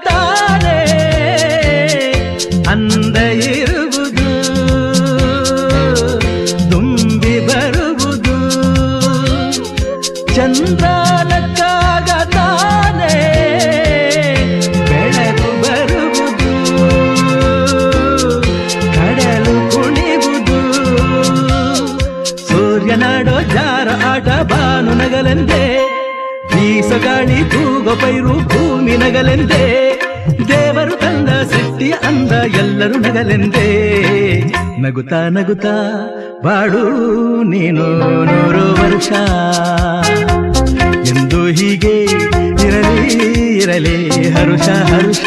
ತಾನೇ ಅಂದ ಇರುವುದು ತುಂಬಿ ಬರುವುದು ಚಂದ್ರನಕ್ಕಾಗ ತಾನೇ ಬೆಳಕು ಬರುವುದು ಕಡಲು ಕುಣಿವುದು ಸೂರ್ಯನಾಡೋ ಜಾರ ಆಟ ಬಾನು ನಗಲೆಂದೇ ಬೀಸೋ ಗಾಳಿ ತೂಗೋ ಪೈರು ಭೂಮಿ ನಗಲೆಂದೇ ದೇವರು ತಂದ ಸೃಷ್ಟಿಯ ಅಂದ ಎಲ್ಲರೂ ನಗಲೆಂದೇ ನಗುತ್ತಾ ನಗುತ್ತಾ ಬಾಳು ನೀನು 100 ವರ್ಷ ಎಂದು ಹೀಗೆ ಇರಲಿ ಇರಲಿ ಹರುಷ ಹರುಷ